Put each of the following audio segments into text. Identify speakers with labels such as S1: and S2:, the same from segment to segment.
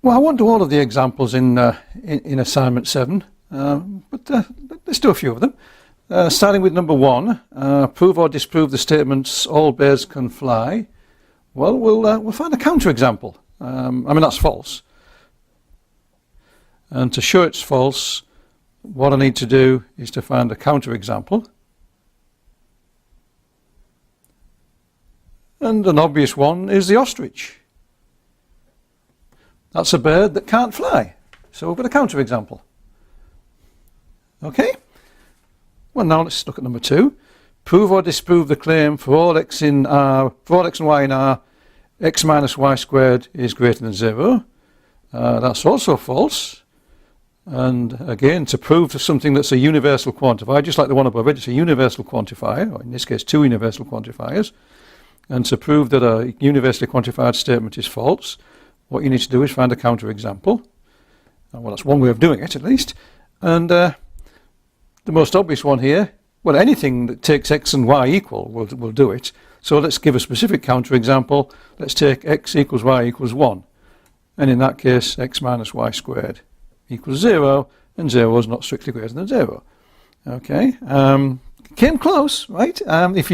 S1: Well, I won't do all of the examples in assignment 7, but let's do a few of them. Starting with number 1, prove or disprove the statements all bears can fly. Well, we'll find a counterexample. I mean, that's false. And to show it's false, what I need to do is to find a counterexample. And an obvious one is the ostrich. That's a bird that can't fly. So we've got a counterexample. Okay? Well, now let's look at number 2. Prove or disprove the claim for all x and y in R, x minus y squared is greater than 0. That's also false. And again, to prove something that's a universal quantifier, just like the one above it, it's a universal quantifier, or in this case 2 universal quantifiers. And to prove that a universally quantified statement is false, what you need to do is find a counterexample. Well, that's one way of doing it, at least. And the most obvious one here, well, anything that takes x and y equal will do it. So let's give a specific counterexample. Let's take x equals y equals 1. And in that case, x minus y squared equals 0, and 0 is not strictly greater than 0. Okay, came close, right? If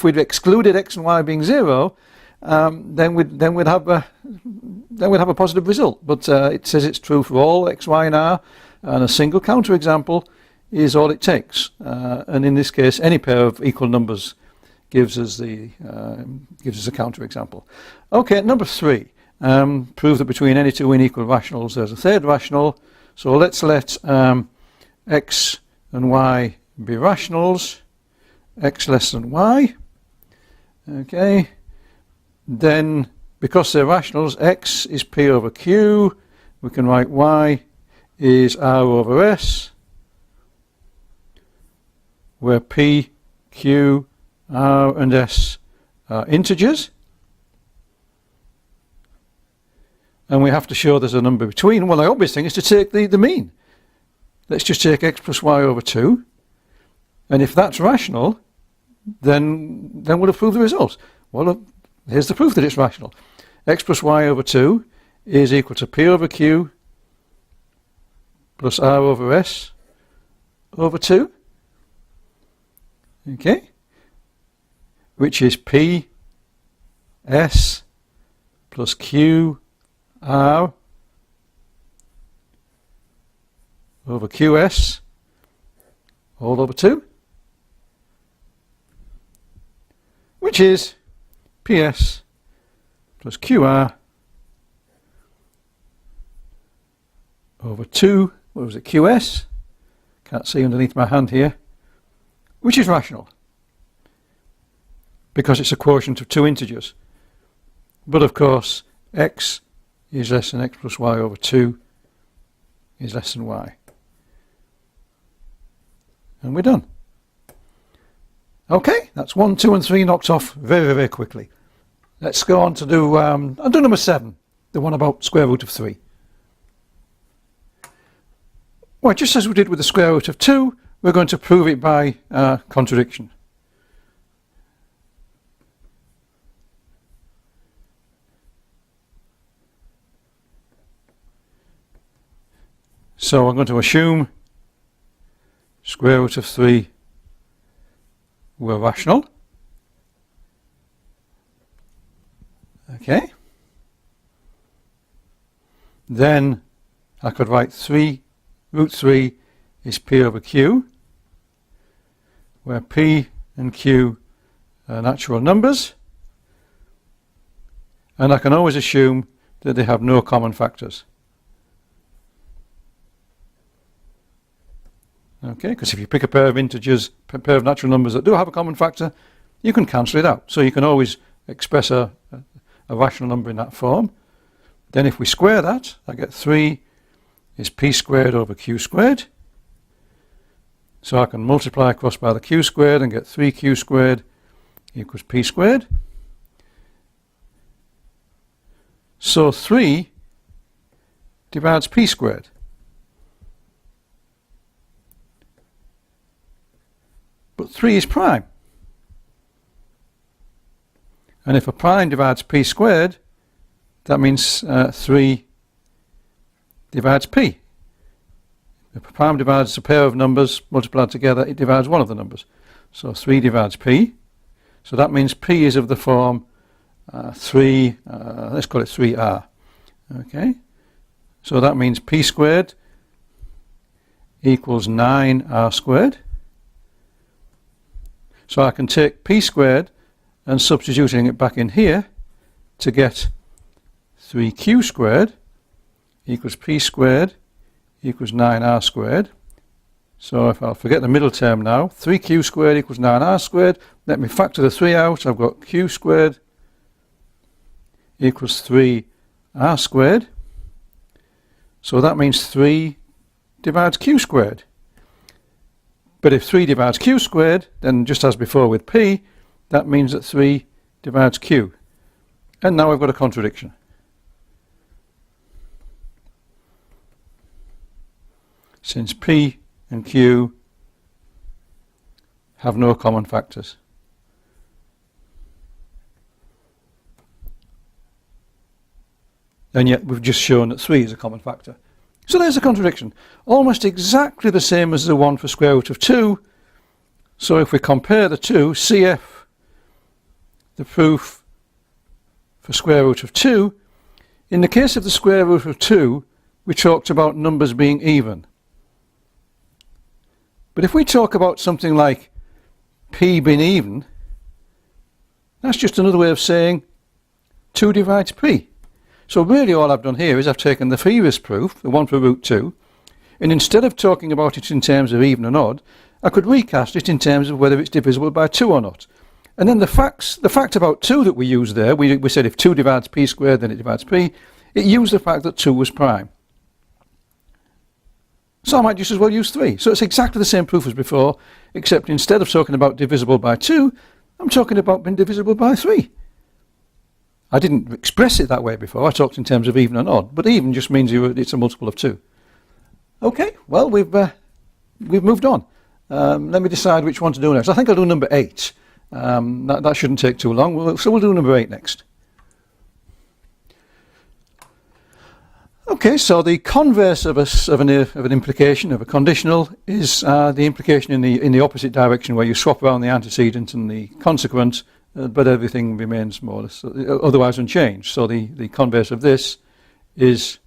S1: we'd excluded x and y being 0, then we'd have a positive result. But it says it's true for all x, y, and r, and a single counterexample is all it takes. And in this case, any pair of equal numbers gives us a counterexample. Okay, number 3. Prove that between any two unequal rationals there's a third rational. So let's let x and y be rationals, x less than y. Okay, then because they're rationals, x is p over q. We can write y is r over s, where p, q, r and s are integers. And we have to show there's a number between. Well, the obvious thing is to take the mean. Let's just take x plus y over 2. And if that's rational, then we'll have proved the result. Well, here's the proof that it's rational. X plus y over 2 is equal to p over q plus r over s over 2. Okay? Which is p s plus q r over qs all over 2, which is ps plus qr over 2, what was it, qs, can't see underneath my hand here, which is rational because it's a quotient of two integers. But of course x is less than x plus y over 2 is less than y. And we're done. Okay, that's 1, 2 and 3 knocked off very, very quickly. Let's go on to do, I'll do number 7, the one about square root of 3. Well, just as we did with the square root of 2, we're going to prove it by contradiction. So I'm going to assume square root of 3 were rational. Okay. Then I could write root 3 is p over q, where p and q are natural numbers. And I can always assume that they have no common factors. Okay, because if you pick a pair of integers, a pair of natural numbers that do have a common factor, you can cancel it out. So you can always express a rational number in that form. Then if we square that, I get 3 is p squared over q squared. So I can multiply across by the q squared and get 3q squared equals p squared. So 3 divides p squared. But 3 is prime. And if a prime divides p squared, that means 3 divides p. If a prime divides a pair of numbers multiplied together, it divides one of the numbers. So 3 divides p. So that means p is of the form 3, let's call it 3r. Okay, so that means p squared equals 9r squared. So I can take p squared and substituting it back in here to get 3q squared equals p squared equals 9r squared. So if I'll forget the middle term now, 3q squared equals 9r squared. Let me factor the 3 out. I've got q squared equals 3r squared. So that means 3 divides q squared. But if 3 divides q squared, then just as before with p, that means that 3 divides q. And now I've got a contradiction. Since p and q have no common factors. And yet we've just shown that 3 is a common factor. So there's a contradiction. Almost exactly the same as the one for square root of 2. So if we compare the two, CF, the proof for square root of 2, in the case of the square root of 2, we talked about numbers being even. But if we talk about something like p being even, that's just another way of saying 2 divides p. So really all I've done here is I've taken the previous proof, the one for root 2, and instead of talking about it in terms of even and odd, I could recast it in terms of whether it's divisible by 2 or not. And then the fact about 2 that we used there, we said if 2 divides p squared, then it divides p. It used the fact that 2 was prime. So I might just as well use 3. So it's exactly the same proof as before, except instead of talking about divisible by 2, I'm talking about being divisible by 3. I didn't express it that way before. I talked in terms of even and odd, but even just means it's a multiple of 2. Okay, well, we've moved on. Let me decide which one to do next. I think I'll do number 8. That shouldn't take too long. So we'll do number 8 next. Okay, so the converse of an implication, of a conditional, is the implication in the opposite direction, where you swap around the antecedent and the consequent, but everything remains more or less otherwise unchanged. So the converse of this is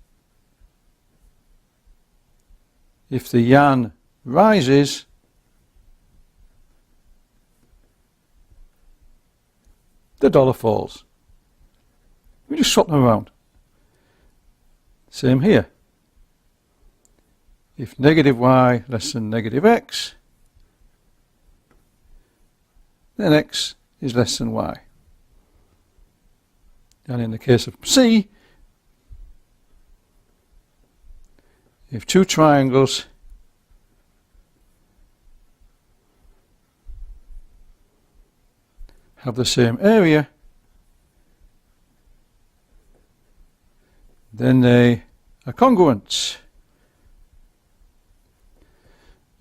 S1: if the yan rises, the dollar falls. We just swap them around. Same here. If negative y less than negative x, then x is less than y. And in the case of C, if two triangles have the same area, then they are congruent.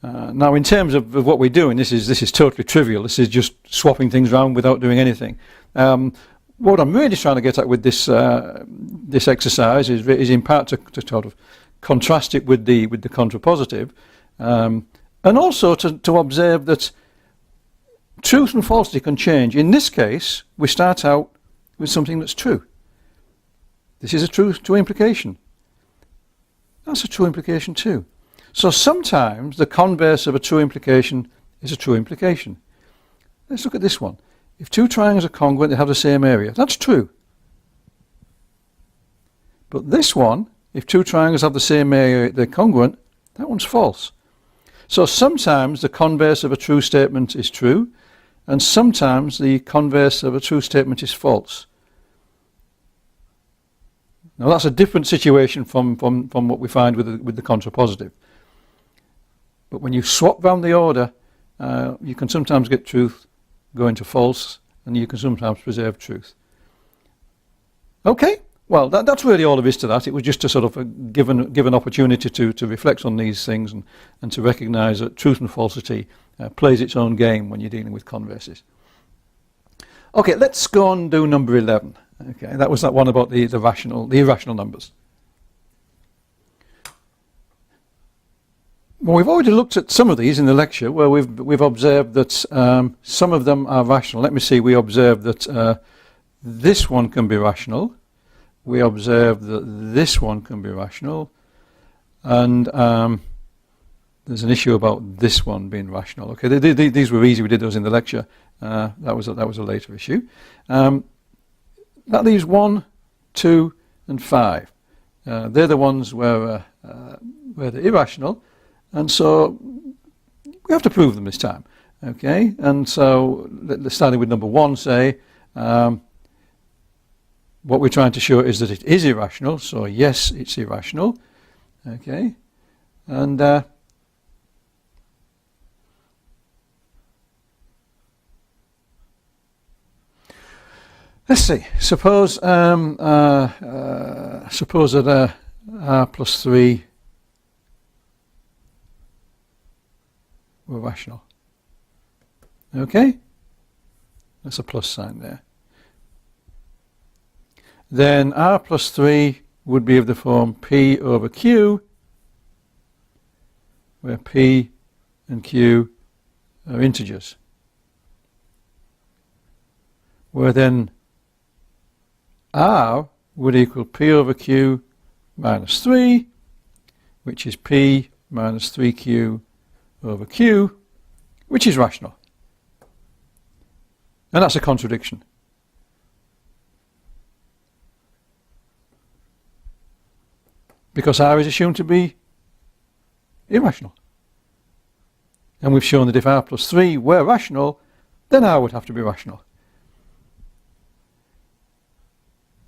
S1: Now, in terms of what we're doing, this is totally trivial. This is just swapping things around without doing anything. What I'm really trying to get at with this this exercise is in part to sort of contrast it with the contrapositive, and also to observe that truth and falsity can change. In this case, we start out with something that's true. This is a true implication. That's a true implication too. So sometimes the converse of a true implication is a true implication. Let's look at this one. If two triangles are congruent, they have the same area. That's true. But this one, if two triangles have the same area, they're congruent, that one's false. So sometimes the converse of a true statement is true, and sometimes the converse of a true statement is false. Now that's a different situation from what we find with the contrapositive. But when you swap round the order, you can sometimes get truth go into false, and you can sometimes preserve truth. Okay, well that's really all there is to that. It was just to sort of give an opportunity to reflect on these things and to recognise that truth and falsity plays its own game when you're dealing with converses. Okay, let's go and do number 11. Okay, that was that one about the irrational numbers. Well, we've already looked at some of these in the lecture where we've observed that some of them are rational. Let me see, we observed that this one can be rational. We observed that this one can be rational. And there's an issue about this one being rational. Okay, these were easy, we did those in the lecture. That was a later issue. That leaves 1, 2 and 5. They're the ones where they're irrational. And so we have to prove them this time, okay? And so starting with number 1, say, what we're trying to show is that it is irrational. So yes, it's irrational, okay? And let's see. Suppose suppose that r plus 3 were rational. Okay? That's a plus sign there. Then r plus 3 would be of the form p over q, where p and q are integers. Where then r would equal p over q minus 3, which is p minus 3q over q, which is rational. And that's a contradiction. Because r is assumed to be irrational. And we've shown that if r plus 3 were rational, then r would have to be rational.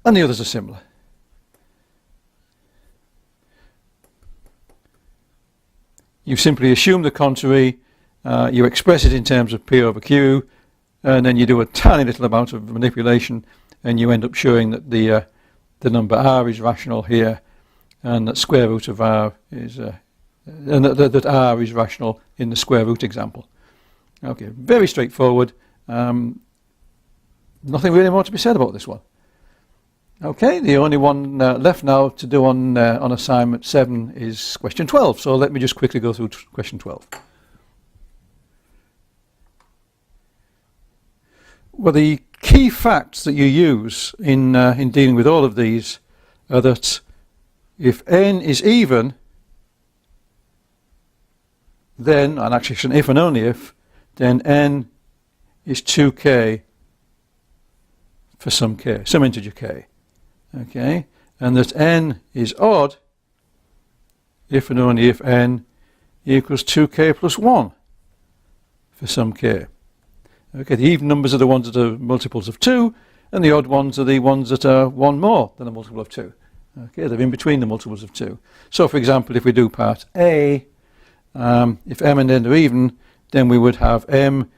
S1: And the others are similar. You simply assume the contrary, you express it in terms of p over q, and then you do a tiny little amount of manipulation, and you end up showing that the number r is rational here, and that square root of r is, and that r is rational in the square root example. Okay, very straightforward. Nothing really more to be said about this one. Okay, the only one left now to do on assignment 7 is question 12. So let me just quickly go through question 12. Well, the key facts that you use in dealing with all of these are that if n is even, then, and actually if and only if, then n is 2k for some k, some integer k. Okay, and that n is odd if and only if n equals 2k plus 1 for some k. Okay, the even numbers are the ones that are multiples of 2, and the odd ones are the ones that are 1 more than a multiple of 2. Okay, they're in between the multiples of 2. So, for example, if we do part A, if m and n are even, then we would have m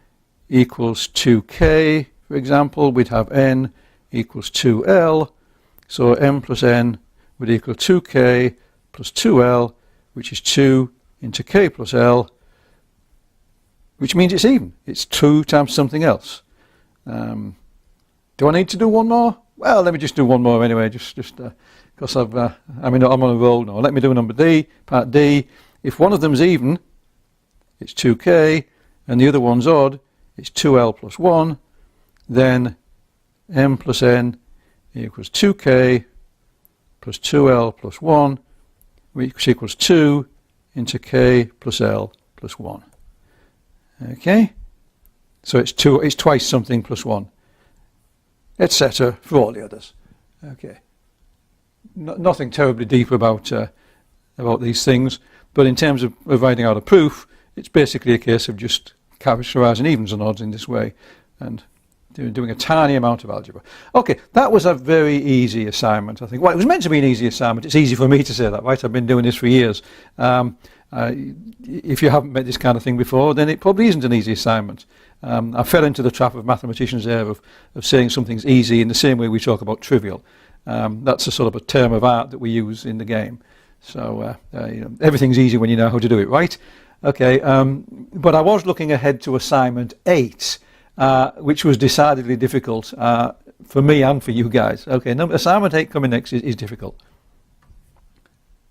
S1: equals 2k, for example. We'd have n equals 2l. So m plus n would equal 2k plus 2l, which is 2 into k plus l, which means it's even. It's 2 times something else. Do I need to do one more? Well, let me just do one more anyway, just because I'm on a roll now. Let me do number D, part D. If one of them's even, it's 2k, and the other one's odd, it's 2l plus 1, then m plus n equals 2k plus 2l plus 1, which equals 2 into k plus l plus 1. Okay? So it's twice something plus 1, etc. for all the others. Okay. Nothing terribly deep about these things, but in terms of writing out a proof, it's basically a case of just characterizing evens and odds in this way, and doing a tiny amount of algebra. Okay, that was a very easy assignment, I think. Well, it was meant to be an easy assignment. It's easy for me to say that, right? I've been doing this for years. If you haven't met this kind of thing before, then it probably isn't an easy assignment. I fell into the trap of mathematicians there of saying something's easy in the same way we talk about trivial. That's a sort of a term of art that we use in the game. So everything's easy when you know how to do it, right? Okay, but I was looking ahead to assignment 8, which was decidedly difficult for me and for you guys. Okay, assignment 8 coming next is difficult.